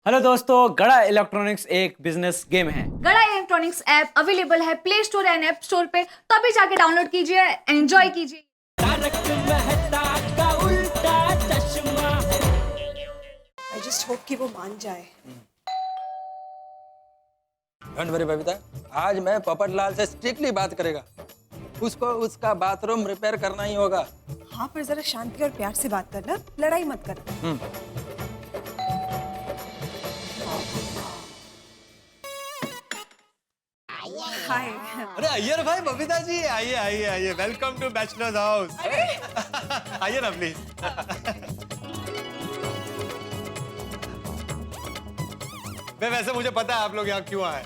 Hello दोस्तों, गड़ा electronics एक बिजनेस गेम है। गड़ा इलेक्ट्रॉनिक्स ऐप अवेलेबल है play store and app store पे, तो अभी जाके डाउनलोड कीजिए, एंजॉय कीजिए। I just hope कि वो मान जाए। डोंट वरी बबीता, आज मैं पोपट लाल से स्ट्रिक्टली बात करेगा। उसको उसका बाथरूम रिपेयर करना ही होगा। हाँ, पर जरा शांति और प्यार से बात करना, लड़ाई मत करना। हाय। अरे अय्यर भाई, बबीता जी आइए आइए आइए, वेलकम टू बैचलर्स हाउस। आइए ना प्लीज। वैसे मुझे पता है आप लोग यहाँ क्यों आए।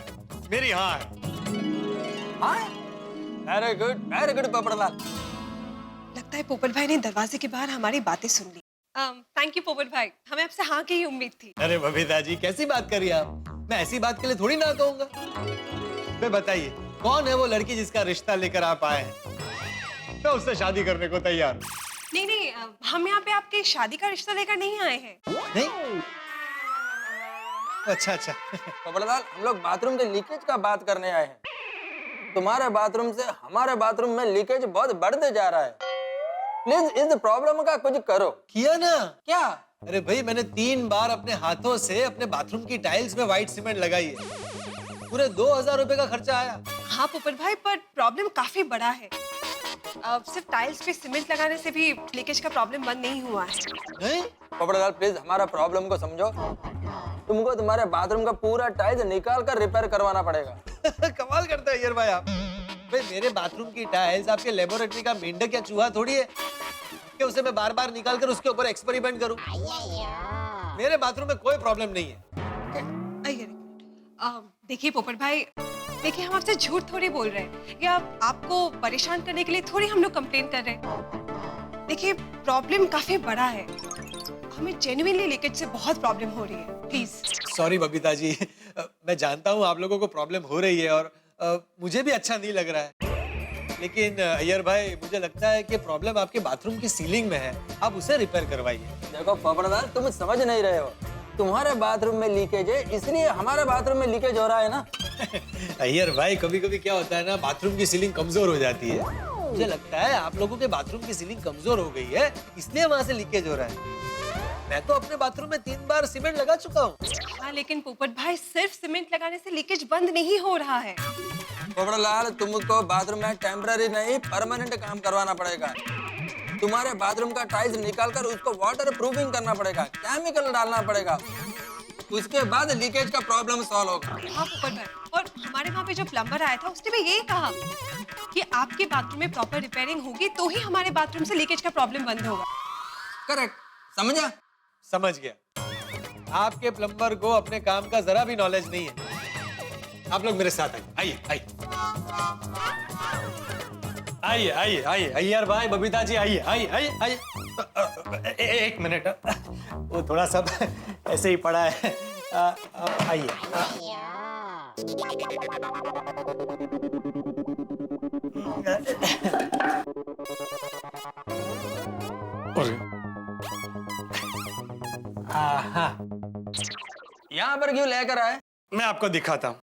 मेरी हाँ है। Very good Popat Lal. लगता है पोपट भाई ने दरवाजे के बाहर हमारी बातें सुन ली। थैंक यू पोपट भाई, हमें आपसे हाँ की ही उम्मीद थी। अरे बबीता जी, कैसी बात करिए आप। मैं ऐसी बात के लिए थोड़ी ना कहूंगा। मैं बताइए, कौन है वो लड़की जिसका रिश्ता लेकर आप आए हैं? मैं उससे शादी करने को तैयार हूँ। नहीं, हम यहाँ पे आपकी शादी का रिश्ता लेकर नहीं आए हैं। नहीं? अच्छा। पोपट लाल, हम लोग बाथरूम के लीकेज का बात करने आए हैं। तुम्हारे बाथरूम से हमारे बाथरूम में लीकेज बहुत बढ़ते जा रहा है। प्लीज इस प्रॉब्लम का कुछ करो। किया ना? क्या? अरे भाई, मैंने 3 बार अपने हाथों से अपने बाथरूम की टाइल्स में व्हाइट सीमेंट लगाई है। पूरे 2000 रुपए का खर्चा आया। हाँ पोपट भाई, पर प्रॉब्लम काफी बड़ा है। सिर्फ टाइल्स पे सीमेंट लगाने से भी लीकेज का प्रॉब्लम बंद नहीं हुआ है। नहीं? पोपट लाल, प्लीज हमारा प्रॉब्लम को समझो। तुमको तुम्हारे बाथरूम का पूरा टाइल्स निकाल कर रिपेयर करवाना पड़ेगा। कमाल करते हैं यार भाई आप। भाई, मेरे बाथरूम की टाइल्स आपके लेबोरेटरी का मेंढक या चूहा थोड़ी है कि उसे मैं बार बार निकाल कर उसके ऊपर एक्सपेरिमेंट करूं। मेरे बाथरूम में कोई प्रॉब्लम नहीं है। देखिए पोपट भाई, देखिए हम आपसे झूठ थोड़ी बोल रहे हैं या आपको परेशान करने के लिए थोड़ी हम लोग कंप्लेन कर रहे हैं। देखिए प्रॉब्लम काफी बड़ा है, हमें जेन्युइनली लीकेज से बहुत प्रॉब्लम हो रही है। प्लीज। सॉरी बबीता जी, मैं जानता हूँ आप लोगों को प्रॉब्लम हो रही है और मुझे भी अच्छा नहीं लग रहा है। लेकिन अय्यर भाई, मुझे लगता है कि प्रॉब्लम आपके बाथरूम की सीलिंग में है। आप उसे रिपेयर करवाइए। देखो पोपट लाल, तुम समझ नहीं रहे हो। तुम्हारे बाथरूम में लीकेज है, इसलिए हमारे बाथरूम में लीकेज हो रहा है ना। अय्यर भाई, कभी कभी क्या होता है ना, बाथरूम की सीलिंग कमजोर हो जाती है। मुझे लगता है आप लोगों के बाथरूम की सीलिंग कमजोर हो गई है, इसलिए वहाँ से लीकेज हो रहा है। मैं तो अपने बाथरूम में 3 बार सीमेंट लगा चुका हूँ। हाँ, लेकिन पोपट भाई, सिर्फ सीमेंट लगाने से लीकेज बंद नहीं हो रहा है। पोपट लाल, तुमको बाथरूम में टेम्पररी नहीं परमानेंट काम करवाना पड़ेगा। तुम्हारे बाथरूम का टाइल्स निकाल कर उसको वाटर प्रूफिंग करना पड़ेगा, केमिकल डालना पड़ेगा। उसके बाद लीकेज का प्रॉब्लम सॉल्व होगा। हाँ पोपट भाई, और हमारे वहाँ पे जो प्लम्बर आया था उसने भी यही कहा कि आपके बाथरूम में प्रॉपर रिपेयरिंग होगी तो ही हमारे बाथरूम से लीकेज का प्रॉब्लम बंद होगा। करेक्ट, समझा? समझ गया। आपके प्लम्बर को अपने काम का जरा भी नॉलेज नहीं है। आप लोग मेरे साथ आइए। आइए अय्यर भाई, बबीता जी आइए। एक मिनट, वो थोड़ा सब ऐसे ही पड़ा है। आइए। यहाँ पर क्यों लेकर आए? मैं आपको दिखाता हूँ।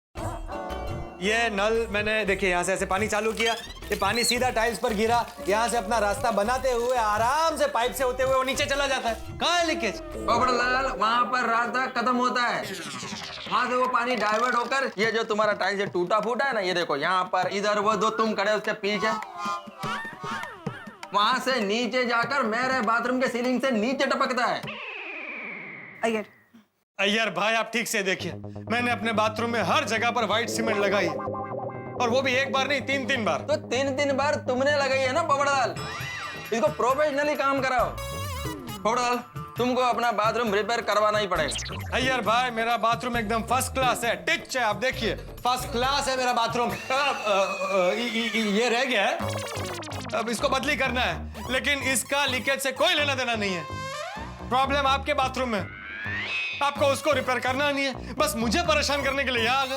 ये नल मैंने, देखिए, यहाँ से ऐसे पानी चालू किया, ये पानी सीधा टाइल्स पर गिरा, यहाँ से अपना रास्ता बनाते हुए आराम से पाइप से होते हुए वो नीचे चला जाता है। कहाँ है लीकेज? पोपट लाल, वहाँ पर रास्ता खत्म होता है। वहाँ से वो पानी डाइवर्ट होकर ये जो तुम्हारा टाइल्स टूटा फूटा है ना, ये देखो यहाँ पर, इधर वो दो तुम खड़े उसके पीछे, वहाँ से नीचे जाकर मेरे बाथरूम के सीलिंग से नीचे टपकता है। अय्यर भाई, आप ठीक से देखिए, मैंने अपने बाथरूम में हर जगह पर व्हाइट सीमेंट लगाई है, और वो भी एक बार नहीं, 3 बार। तो 3 बार तुमने लगाई है ना पोपट लाल। इसको प्रोफेशनली काम कराओ। पोपट लाल, तुमको अपना बाथरूम रिपेयर करवाना ही पड़ेगा। अय्यर भाई, मेरा बाथरूम एकदम फर्स्ट क्लास है, टिच है, आप देखिए, फर्स्ट क्लास है मेरा बाथरूम। ये रह गया है, अब इसको बदली करना है, लेकिन इसका लीकेज से कोई लेना देना नहीं है। प्रॉब्लम आपके बाथरूम में, आपको उसको रिपेयर करना नहीं है, बस मुझे परेशान करने के लिए यहाँ आ गए।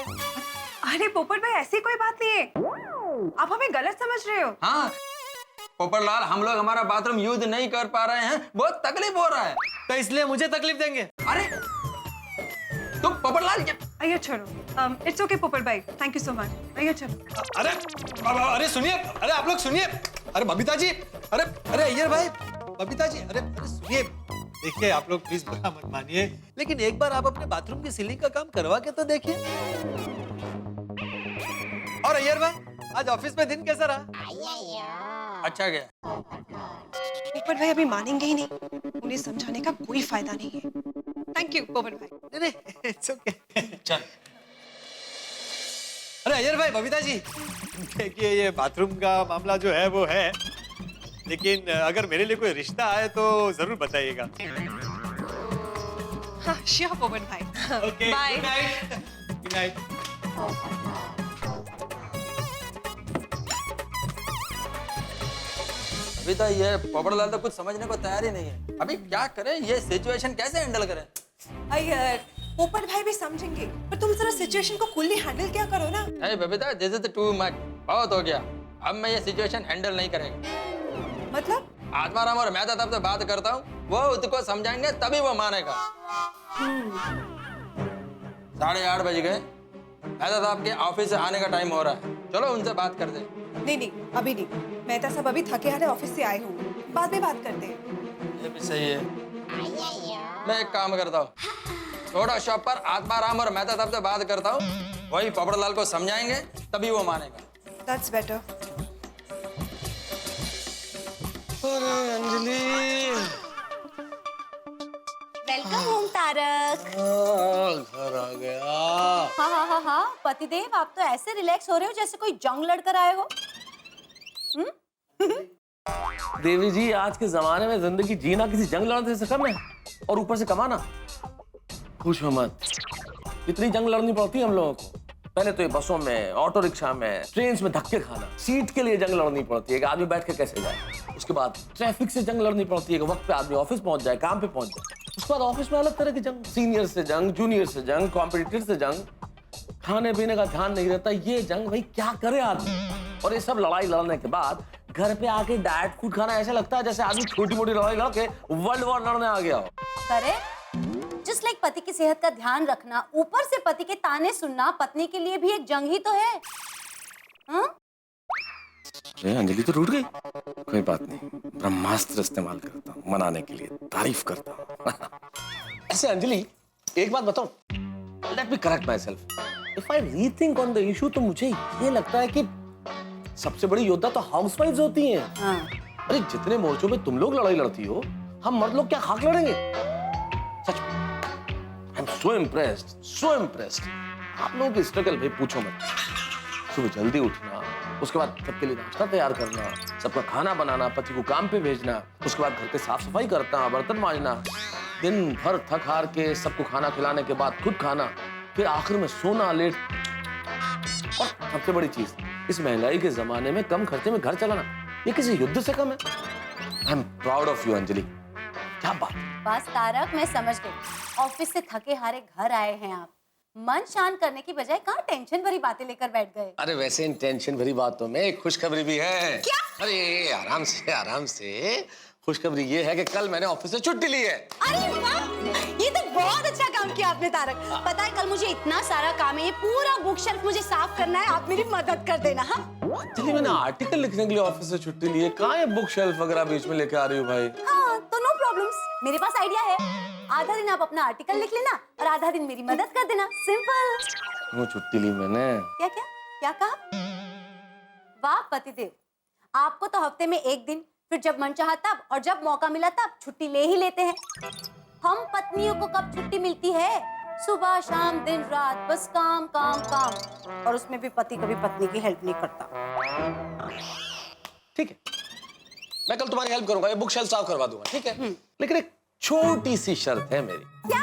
अरे पोपट भाई, ऐसी कोई बात नहीं है, आप हमें गलत समझ रहे हो। हाँ पोपट लाल, हम लोग हमारा बाथरूम यूज नहीं कर पा रहे हैं, बहुत तकलीफ हो रहा है। तो इसलिए मुझे तकलीफ देंगे? अरे आइए छोड़ो। इट्स ओके पोपट भाई, थैंक यू सो मच। आइए चलो। अरे अरे सुनिए, अरे आप लोग सुनिए, अरे बबीता जी, अरे अरे अय्यर भाई, बबीता जी, अरे अरे सुनिए, देखिए आप लोग प्लीज बुरा मत मानिए, लेकिन एक बार आप अपने बाथरूम की सीलिंग का काम करवा के तो देखिए। और अय्यर भाई, आज ऑफिस में दिन कैसा रहा? अच्छा गया। पोपट भाई अभी मानेंगे ही नहीं, उन्हें समझाने का कोई फायदा नहीं है। थैंक यू पोपट भाई। नहीं नहीं, इट्स ओके। चल। अरे अय्यर भाई, बबीता जी, देखिए ये बाथरूम का मामला जो है वो है, लेकिन अगर मेरे लिए कोई रिश्ता आए तो जरूर बताइएगा। हाँ श्योर पोपट भाई। Okay, bye. Good night. Good night. अभी तो ये पोपटलाल तो कुछ समझने को तैयार ही नहीं है। अभी क्या करें, ये सिचुएशन कैसे हैंडल करें? अय्यर, पोपट भाई भी समझेंगे, पर तुम जरा सिचुएशन को कूलली हैंडल क्या करो ना। अरे Babita, this is too much, बहुत हो गया। अब मैं ये सिचुएशन हैंडल नहीं करेगा। मतलब? आत्माराम और मैं तब से बात करता हूँ, वो उसको समझाएंगे तभी वो मानेगा। 8:30 बज गए, मेहता साहब के ऑफिस से आने का टाइम हो रहा है। चलो उनसे बात कर दे। नहीं, अभी नहीं। मेहता साहब अभी थके हारे ऑफिस से आए होंगे, बाद में बात करते हैं। ये भी सही है। मैं एक काम करता हूँ, थोड़ा शॉप पर आत्माराम और मेहता साहब से बात करता हूँ, वही पोपटलाल को समझाएंगे तभी वो मानेगा। That's better. अरे अंजलि, वेलकम होम तारक। घर आ गया। हाँ, पतिदेव आप तो ऐसे रिलैक्स हो रहे हो जैसे कोई जंग लड़कर आए हो। देवी जी, आज के जमाने में जिंदगी जीना किसी जंग लड़ने से कम है, और ऊपर से कमाना। पूछो मत, इतनी जंग लड़नी पड़ती है हम लोगों को। पहले तो ये बसों में, ऑटो रिक्शा में, ट्रेन में धक्के खाना, सीट के लिए जंग लड़नी पड़ती है कि आदमी बैठ के कैसे जाए। उसके बाद ट्रैफिक से जंग लड़नी पड़ती है कि वक्त पे आदमी ऑफिस पहुंच जाए, काम पे पहुंच जाए। उसके बाद ऑफिस में अलग तरह की जंग, सीनियर से जंग, जूनियर से जंग, कॉम्पिटिटर से जंग, खाने पीने का ध्यान नहीं रहता, ये जंग भाई क्या करे आदमी। और ये सब लड़ाई लड़ने के बाद घर पे आके डाइट फूड खाना ऐसा लगता है जैसे आदमी छोटी मोटी लड़ाई लड़के वर्ल्ड वॉर लड़ने आ गया हो। करे जस्ट लाइक पति की सेहत का ध्यान रखना, ऊपर से पति के ताने सुनना पत्नी के लिए भी एक जंग ही तो है। अंजलि तो रूठ गई। कोई बात नहीं, ब्रह्मास्त्र इस्तेमाल करता हूँ मनाने के लिए, तारीफ करता हूँ। ऐसे अंजलि, एक बात बताऊं, let me correct my self. If I rethink on the issue, तो मुझे ये लगता है कि सबसे बड़ी योद्धा तो हाउसवाइफ्स होती हैं। अरे जितने मोर्चों में तुम लोग लड़ाई लड़ती हो, हम मर्द लोग क्या खाक लड़ेंगे? सच में I am so impressed, so impressed. आप लोगों की स्ट्रगल भाई पूछो मत। सुबह जल्दी उठना, उसके बाद सबके लिए नाश्ता तैयार करना, सबका खाना बनाना, पति को काम पे भेजना, उसके बाद घर पे साफ सफाई करना, बर्तन मांजना, दिन भर थक हार के सबको खाना खिलाने के बाद खुद खाना, फिर आखिर में सोना लेट। और सबसे बड़ी चीज, इस महंगाई के जमाने में कम खर्चे में घर चलाना, ये किसी युद्ध से कम है। I am proud of you Anjali, क्या बात। बस तारक, मैं समझ गई। ऑफिस से थके हारे घर आए हैं आप, मन शांत करने की बजाय कहाँ टेंशन भरी बातें लेकर बैठ गए। अरे वैसे इन टेंशन भरी बातों में एक खुशखबरी भी है। क्या? अरे आराम से आराम से। खुशखबरी ये है कि कल मैंने ऑफिस से छुट्टी ली है। अरे वाह, ये तो बहुत अच्छा काम किया आपने तारक। पता है कल मुझे इतना सारा काम है, ये पूरा बुक शेल्फ मुझे साफ करना है, आप मेरी मदद कर देना। हाँ चलिए, मैंने आर्टिकल लिखने के लिए ऑफिस से छुट्टी ली है, कहाँ ये बुक शेल्फ वगैरह बीच में लेके आ रही हूँ भाई? हाँ, तो नो प्रॉब्लम्स, मेरे पास आइडिया है। आधा दिन आप अपना आर्टिकल लिख लेना और आधा दिन मेरी मदद कर देना, सिंपल। वो छुट्टी ली मैंने। क्या क्या क्या कहा? वाह पतिदेव, आपको तो हफ्ते में एक दिन, फिर जब मन चाहा तब, और जब मौका मिला तब छुट्टी ले ही लेते हैं। हम पत्नियों को कब छुट्टी मिलती है? सुबह शाम दिन रात, बस काम काम काम, और उसमें भी पति कभी पत्नी की हेल्प नहीं करता। ठीक है, मैं कल तुम्हारी हेल्प करूंगा, ये बुक शेल्फ साफ करवा दूंगा, ठीक है? लेकिन एक छोटी सी शर्त है मेरी। क्या?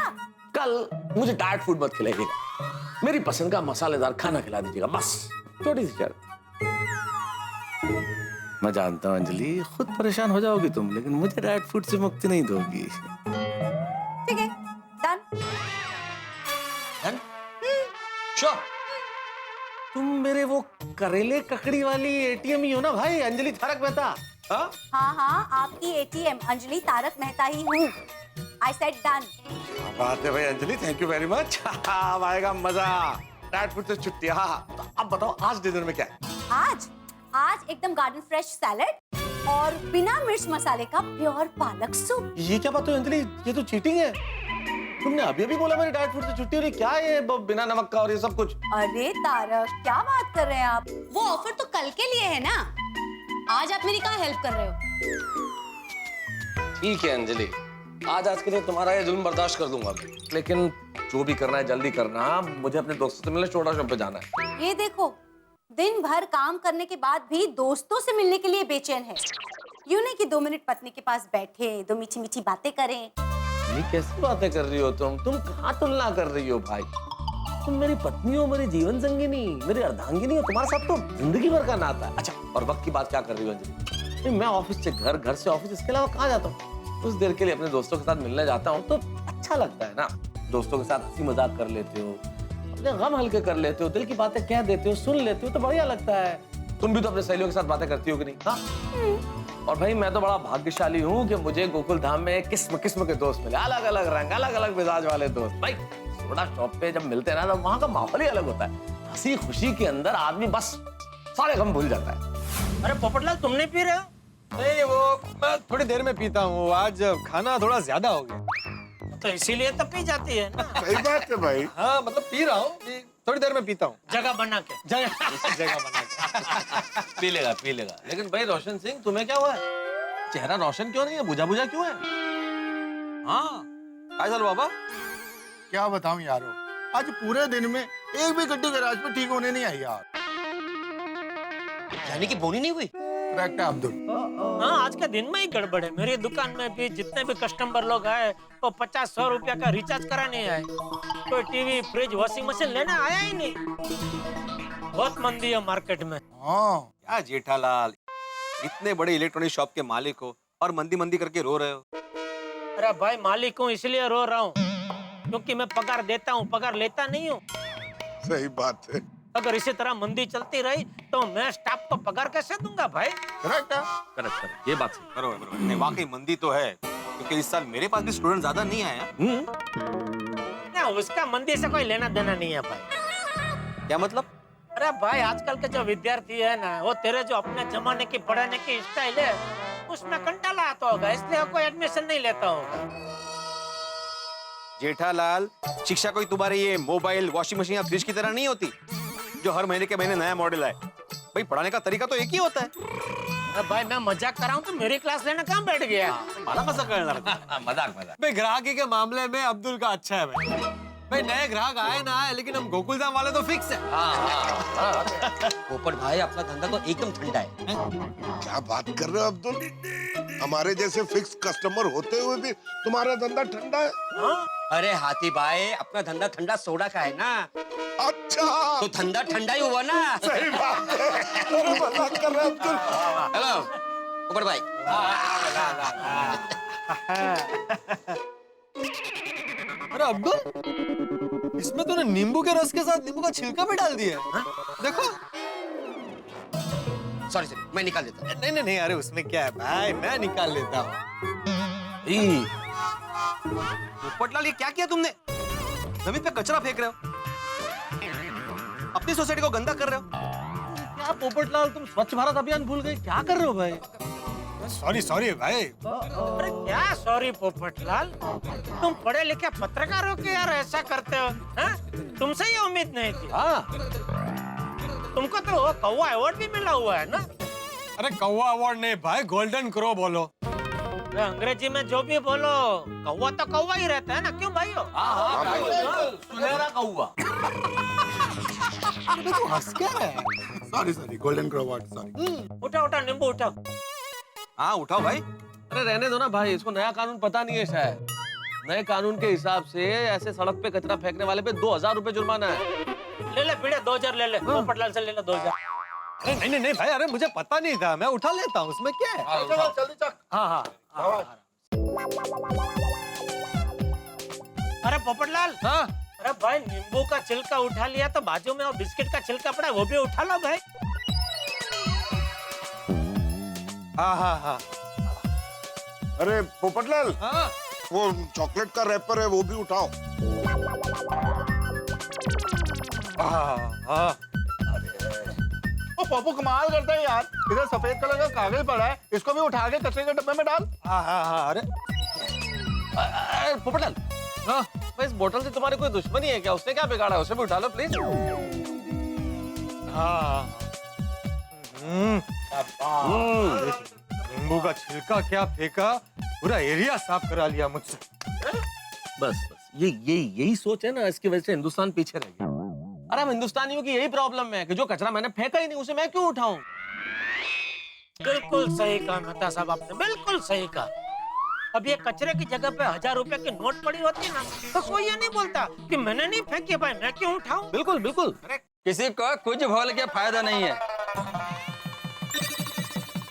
कल मुझे डाइट फूड मत खिलाइएगा, मेरी पसंद का मसालेदार खाना खिला दीजिएगा, बस। छोटी सी शर्त। मैं जानता हूँ अंजलि, खुद परेशान हो जाओगी तुम, लेकिन मुझे डाइट फूड से मुक्ति नहीं दोगी। ठीक है, डन। श्योर। तुम मेरे वो करेले ककड़ी वाली एटीएम ही हो ना भाई, अंजलि तारक मेहता? हाँ? हाँ हाँ, आपकी एटीएम अंजलि तारक मेहता ही हूँ। I said done. क्या बात है भाई Anjali, thank you very much. अब आएगा मजा। डैड फूड से छुट्टी। हाँ, तो अब बताओ आज डिनर में क्या है? आज एकदम गार्डन फ्रेश सैलेड और बिना मिर्च मसाले का प्योर पालक सूप। ये क्या बात है अंजलि, ये तो चीटिंग है। तुमने अभी अभी बोला मेरी डाइट फूड से छुट्टी हो रही, क्या है ये बिना नमक का और ये सब कुछ? अरे तारक, क्या बात कर रहे हैं आप? वो ऑफर तो कल के लिए है ना, आज आप मेरी कहाँ हेल्प कर रहे हो? ठीक है अंजलि, आज के लिए तुम्हारा ये जुल्म बर्दाश्त कर दूंगा, लेकिन जो भी करना है जल्दी करना। मुझे अपने दोस्तों से मिलने छोटा शॉप पे जाना है। ये देखो, दिन भर काम करने के बाद भी दोस्तों से मिलने के लिए बेचैन है। यूं नहीं कि 2 मिनट पत्नी के पास बैठे, 2 मीठी मीठी बातें करें। ये कैसी बातें कर रही हो तुम कहाँ तुलना कर रही हो भाई? तुम मेरी पत्नी हो, मेरी जीवन संगिनी, मेरी अर्धांगिनी हो, तुम्हारे साथ तो जिंदगी भर का नाता है। अच्छा, और वक्त की बात क्या कर रही हो अंजलि? मैं ऑफिस से घर, घर से ऑफिस, इसके अलावा कहाँ जाता हूँ? कुछ देर के लिए अपने दोस्तों के साथ मिलने जाता हूँ तो अच्छा लगता है ना। दोस्तों के साथ हंसी मजाक कर लेते हो, अपने गम हल्के कर लेते हो, दिल की बातें कह देते हो, सुन लेते हो, तो बढ़िया लगता है। तुम भी तो अपने सहेलियों के साथ बातें करती हो कि नहीं? हाँ। और भाई मैं तो बड़ा भाग्यशाली हूँ कि मुझे गोकुल धाम में किस्म किस्म के दोस्त मिले, अलग अलग रंग, अलग अलग मिजाज वाले दोस्त। भाई थोड़ा शॉप पे जब मिलते हैं ना, तो वहाँ का माहौल ही अलग होता है। हंसी खुशी के अंदर आदमी बस सारे गम भूल जाता है। अरे पोपटलाल, तुम नहीं पी रहे हो? नहीं, वो मैं थोड़ी देर में पीता हूँ, आज खाना थोड़ा ज्यादा हो गया तो इसीलिए तो पी जाती है ना। सही बात है भाई। हाँ मतलब पी रहा हूँ, थोड़ी देर में पीता हूँ। जगह बना के। जगह बना के। पी लेगा। लेकिन भाई रोशन सिंह, तुम्हें क्या हुआ है? चेहरा रोशन क्यों नहीं है, बुझा बुझा क्यों है? हाँ, काय झालं बाबा? क्या बताऊं यारो, आज पूरे दिन में एक भी गड्डी गैराज पे ठीक होने नहीं आई यार। यानी कि बोनी नहीं हुई? करेक्ट है अब्दुल। हाँ, आज के दिन में ही गड़बड़ है। मेरी दुकान में भी जितने भी कस्टमर लोग आए वो 50-100 रुपया का रिचार्ज कराने आए। कोई टीवी, फ्रिज, वॉशिंग मशीन लेने आया ही नहीं। बहुत मंदी है मार्केट में। हाँ, क्या जेठालाल, इतने बड़े इलेक्ट्रॉनिक शॉप के मालिक हो और मंदी मंदी करके रो रहे हो? अरे भाई, मालिक हूँ इसलिए रो रहा हूँ, क्योंकि मैं पगार देता हूँ, पगार लेता नहीं हूँ। सही बात है। अगर इसी तरह मंदी चलती रही तो मैं स्टाफ को पगार कैसे दूंगा भाई? करेक्ट है। करेक्ट, ये बात सही। बरोबर। नहीं, वाकई मंदी तो है, क्योंकि इस साल मेरे पास भी स्टूडेंट ज्यादा नहीं आया। ना, उसका मंदी से कोई लेना देना नहीं है भाई। क्या मतलब? अरे भाई, आजकल के जो विद्यार्थी है ना, वो तेरे जो अपने जमाने की पढ़ाने की स्टाइल है उसमें कंटाला आता होगा, इसलिए कोई एडमिशन नहीं लेता होगा। जेठालाल, शिक्षा कोई तुम्हारे ये मोबाइल, वॉशिंग मशीन या फ्रिज की तरह नहीं होती जो हर महीने के महीने नया मॉडल आए। भाई पढ़ाने का तरीका तो एक ही होता है। अरे भाई, मैं मजाक कर रहा हूँ तो मेरी क्लास लेना कहाँ बैठ गया? मला कसं कळणार? मजाक। भाई ग्राहकी के मामले में अब्दुल का अच्छा है भाई नए ग्राहक आए ना आए, लेकिन हम गोकुलधाम वाले तो फिक्स है। पोपट भाई, अपना धंधा तो एकदम ठंडा है। क्या बात कर रहे हो अब्दुल? हमारे जैसे फिक्स कस्टमर होते हुए भी तुम्हारा धंधा ठंडा है? अरे हाथी भाई, अपना धंधा ठंडा सोडा का है ना, अच्छा, तो धंधा ठंडा ही हुआ ना। सही बात है। अरे मजाक कर रहे हो अब्दुल। हेलो पोपट भाई। अरे अब्दुल, इसमें तूने नींबू के रस के साथ नींबू का छिलका भी डाल दिया है। देखो। सॉरी, मैं निकाल देता हूँ। नहीं नहीं नहीं, अरे उसमें क्या है भाई, मैं निकाल लेता हूँ। पोपटलाल, ये क्या किया तुमने? जमीन पे कचरा फेंक रहे हो, अपनी सोसाइटी को गंदा कर रहे हो। क्या पोपटलाल, तुम स्वच्छ भारत अभियान भूल गए? क्या कर रहे हो भाई? सॉरी भाई। अरे क्या सॉरी पोपटलाल, तुम पढ़े लिखे पत्रकार हो के यार ऐसा करते हो? हाँ? तुमसे ये उम्मीद नहीं थी। हाँ, तुमको तो वो कौवा अवार्ड भी मिला हुआ है ना? अरे कौवा अवार्ड नहीं भाई, गोल्डन क्रो बोलो। अरे अंग्रेजी में जो भी बोलो, कौवा तो कौवा ही रहता है ना, क्यों भाई हो? सुनहरा कौवा। तू हंस क्या रहा है? Sorry, golden crow award, sorry. उठा नींबू उठाओ। हाँ उठाओ भाई। अरे रहने दो ना भाई, इसको नया कानून पता नहीं है शायद। नए कानून के हिसाब से ऐसे सड़क पे कचरा फेंकने वाले पे 2000 रुपए जुर्माना है। ले ले पीड़े, 2000 ले ले। पोपटलाल से ले ले 2000। नहीं भाई, अरे मुझे पता नहीं था, मैं उठा लेता हूँ, उसमें क्या है? जल्दी चल। हाँ। अरे पोपटलाल, हाँ, अरे भाई नींबू का छिलका उठा लिया तो बाजू में वो बिस्किट का छिलका पड़ा है, वो भी उठा लो भाई। हाँ हाँ हाँ अरे पोपटलाल, हाँ वो चॉकलेट का रैपर है वो भी उठाओ। हाँ। ओ पप्पू कमाल करता है यार, इधर सफेद कलर का कागज पड़ा है, इसको भी उठा के कचरे के डब्बे में डाल। हाँ हाँ हाँ अरे पोपटलाल, हाँ भाई इस बोतल से तुम्हारी कोई दुश्मनी है क्या? उसने क्या बिगाड़ा है? उसे भी उठा लो प्लीज। हाँ नींबू का छिलका क्या फेंका, पूरा एरिया साफ करा लिया मुझसे। बस यही सोच है ना, इसकी वजह से हिंदुस्तान पीछे रह गया। अरे हम हिंदुस्तानियों की यही प्रॉब्लम है कि जो कचरा मैंने फेंका ही नहीं उसे मैं क्यों उठाऊं? बिल्कुल सही कहा मेहता साहब आपने, बिल्कुल सही कहा। अब ये कचरे की जगह पे 1000 रुपए की नोट पड़ी होती ना तो कोई ये नहीं बोलता कि मैंने नहीं फेंकी भाई, मैं क्यों उठाऊं? बिल्कुल बिल्कुल। किसी को कुछ बोल के फायदा नहीं है।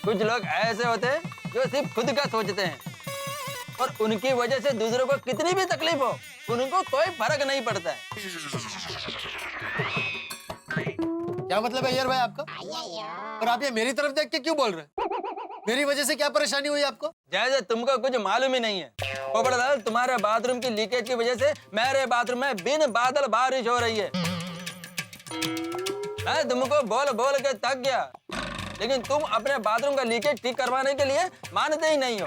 कुछ लोग ऐसे होते हैं जो सिर्फ खुद का सोचते हैं और उनकी वजह से दूसरों को कितनी भी तकलीफ हो उनको कोई फर्क नहीं पड़ता है। क्या मतलब है यार भाई आपका? और आप ये मेरी तरफ देख के क्यों बोल रहे हैं? मेरी वजह से क्या परेशानी हुई आपको? जैसे तुमको कुछ मालूम ही नहीं है। पोपटलाल, तुम्हारे बाथरूम की लीकेज की वजह से मेरे बाथरूम में बिन बादल बारिश हो रही है। मैं तुमको बोल बोल के थक गया, लेकिन तुम अपने बाथरूम का लीकेज ठीक करवाने के लिए मानते ही नहीं हो।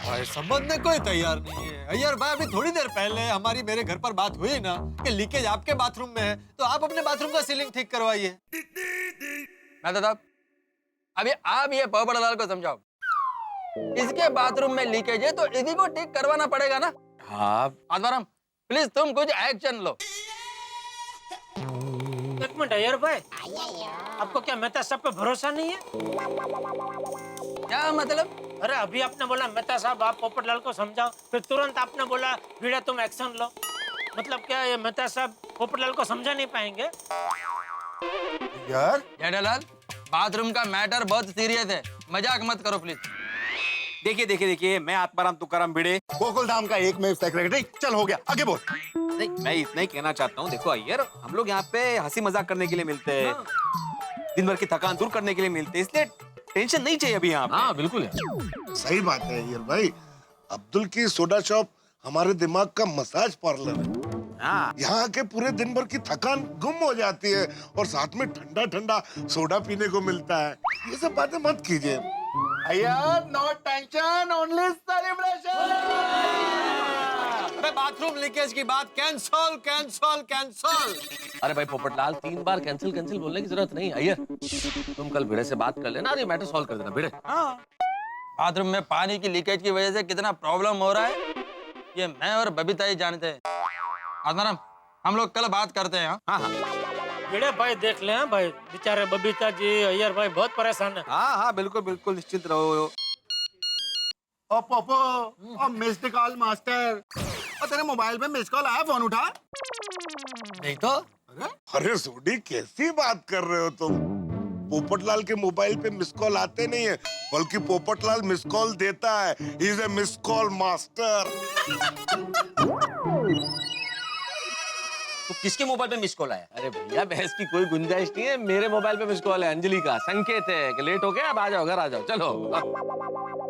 भाई समझने कोई तैयार नहीं है। अय्यर भाई अभी थोड़ी देर पहले हमारी मेरे घर पर बात हुई ना कि लीकेज आपके बाथरूम में है, तो आप अपने बाथरूम का सीलिंग ठीक करवाइए। मैं तो अभी आप ये पोपटलाल को समझाओ, इसके बाथरूम में लीकेज है तो इसी को ठीक करवाना पड़ेगा ना। हाँ आत्माराम, प्लीज तुम कुछ एक्शन लो। एक मिनट अय्यर भाई, आपको क्या मेहता साहब पे भरोसा नहीं है? क्या मतलब? अरे अभी आपने बोला मेहता साहब आप पोपटलाल को समझाओ, फिर तुरंत आपने बोला वीड़ा तुम एक्शन लो। मतलब क्या ये मेहता साहब पोपटलाल को समझा नहीं पाएंगे? यार जेठालाल, बाथरूम का मैटर बहुत सीरियस है, मजाक मत करो प्लीज। देखिए मैं आत्माराम तुकाराम भिड़े, गोकुल धाम का एक में सेक्रेटरी। चल हो गया, आगे बोल। नहीं मैं इतना ही कहना चाहता हूँ। देखो अय्यर, हम लोग यहाँ पे हंसी मजाक करने के लिए मिलते हैं, दिन भर की थकान दूर करने के लिए मिलते हैं, इसलिए टेंशन नहीं चाहिए अभी यहाँ पे। हाँ बिल्कुल है। सही बात है यार भाई, अब्दुल की सोडा शॉप हमारे दिमाग का मसाज पार्लर है। हाँ यहाँ के पूरे दिन भर की थकान गुम हो जाती है और साथ में ठंडा ठंडा सोडा पीने को मिलता है। ये सब बातें मत कीजिए। यार no tension, only celebration. Bathroom leakage की बात कैंसल कैंसल कैंसल। अरे भाई पोपटलाल, 3 बार कैंसिल कैंसिल बोलने की जरूरत नहीं। अय्यर तुम कल भिड़े से बात कर लेना और ये मैटर सॉल्व कर देना। भिड़े, बाथरूम में पानी की लीकेज की वजह से कितना प्रॉब्लम हो रहा है ये मैं और बबीता ही जानते हैं। आत्माराम, हम लोग कल बात करते हैं। हाँ हाँ भिड़े भाई देख ले हाँ भाई, बेचारे बबीता जी अय्यर भाई बहुत परेशान है। हाँ बिल्कुल बिल्कुल निश्चिंत रहो। ओ पोपो, ओ मिस्ड कॉल मास्टर। और तेरे मोबाइल पे मिस्ड कॉल आया, फोन उठा। नहीं तो अरे सोडी, कैसी बात कर रहे हो तुम? पोपटलाल के मोबाइल पे मिस कॉल आते नहीं है, बल्कि पोपटलाल मिस कॉल देता है। He is a miss call master. तो किसके मोबाइल पे मिस कॉल आया? अरे भैया बहस की कोई गुंजाइश नहीं है। मेरे मोबाइल पे मिस कॉल है, अंजलि का संकेत है कि लेट हो गया, अब आ जाओ, घर आ जाओ। चलो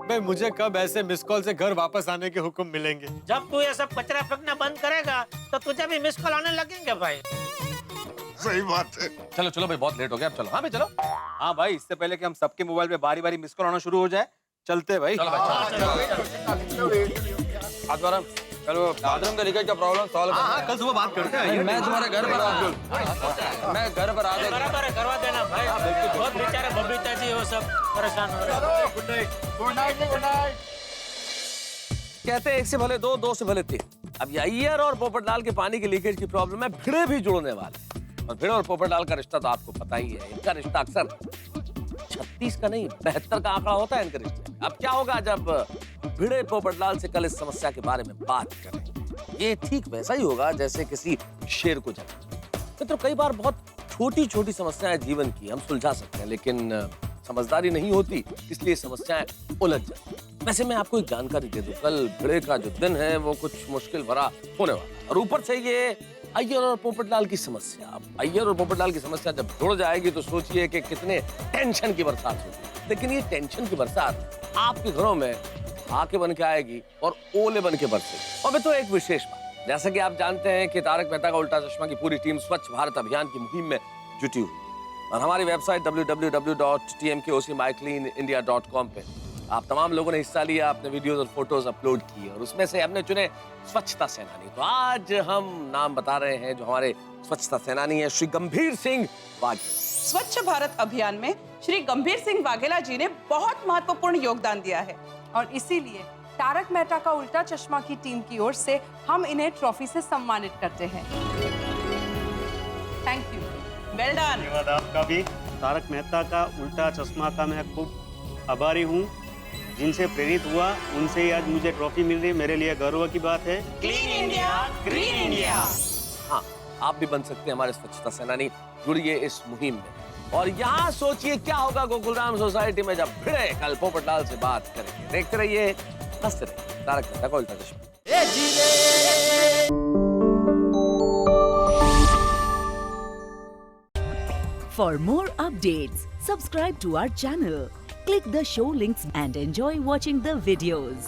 भाई मुझे कब ऐसे मिस कॉल से घर वापस आने के हुक्म मिलेंगे? जब तू ये सब कचरा फेंकना बंद करेगा तो तुझे भी मिस कॉल आने लगेंगे भाई। सही बात है। चलो चलो भाई, बहुत लेट हो गया, अब चलो। हाँ भाई चलो। हाँ भाई, इससे पहले कि हम सबके मोबाइल पे बारी बारी मिस कॉल आना शुरू हो जाए, चलते भाई। चलो भाई आत्माराम, कल वो बाथरूम का लीकेज का प्रॉब्लम सॉल्व कर। हाँ कल सुबह बात करते हैं। मैं तुम्हारे घर पर आऊंगा। मैं घर पर आ जाऊंगा। बराबर है, करवा देना भाई। बहुत बेचारे बबीता जी वो सब परेशान हो रहे हैं। Good night, good night, good night. कहते हैं 1 से भले 2, 2 से भले 3। अब ये अय्यर और पोपटलाल के पानी की लीकेज की प्रॉब्लम में भिड़े भी जुड़ने वाले हैं। और भिड़े और पोपटलाल का रिश्ता तो आपको पता ही है। इनका रिश्ता अक्सर 36 का नहीं 72 का आंकड़ा होता है इनके रिश्ते में। अब क्या होगा जब भिड़े पोपटलाल से कल इस समस्या के बारे में बात करें, ये ठीक वैसा ही होगा जैसे किसी शेर को जगा। तो कई बार बहुत छोटी छोटी समस्याएं जीवन की हम सुलझा सकते हैं, लेकिन समझदारी नहीं होती, इसलिए समस्याएं उलझ जाती हैं। वैसे मैं आपको एक जानकारी दे दूं, कल भिड़े का जो दिन है वो कुछ मुश्किल भरा होने वाला है। और ऊपर से ये अय्यर और पोपटलाल की समस्या। अब अय्यर और पोपटलाल की समस्या जब जुड़ जाएगी तो सोचिए कि कितने टेंशन की बरसात होगी। लेकिन ये टेंशन की बरसात आपके घरों में आके बन के आएगी और ओले बन के बरसेगी। और मैं तो एक विशेष बात, जैसा कि आप जानते हैं कि तारक मेहता का उल्टा चश्मा की पूरी टीम स्वच्छ भारत अभियान की मुहिम में जुटी हुई है और हमारी वेबसाइट www.tmkocmycleanindia.com पे आप तमाम लोगों ने हिस्सा लिया, अपने वीडियोस और फोटोज अपलोड किए और उसमें से हमने चुने स्वच्छता सेनानी। तो आज हम नाम बता रहे हैं जो हमारे स्वच्छता सेनानी है, श्री गंभीर सिंह वाघेला। स्वच्छ भारत अभियान में श्री गंभीर सिंह वाघेला जी ने बहुत महत्वपूर्ण योगदान दिया है और इसीलिए तारक मेहता का उल्टा चश्मा की टीम की ओर से हम इन्हें ट्रॉफी से सम्मानित करते हैं। Thank you, well done. धन्यवाद आपका भी। तारक मेहता का उल्टा चश्मा का मैं खूब आभारी हूँ। जिनसे प्रेरित हुआ उनसे ही आज मुझे ट्रॉफी मिल रही है, मेरे लिए गर्व की बात है। Clean India, green India. हाँ, आप भी बन सकते हैं हमारे स्वच्छता सेनानी, जुड़िए इस मुहिम में। और यहाँ सोचिए क्या होगा गोकुलराम सोसाइटी में जब फिर कल पोपटलाल से बात करेंगे। देखते रहिए, हंसते रहिए। तारक मेहता का उल्टा चश्मा। For more updates, subscribe to our channel, click the show links and enjoy watching the videos.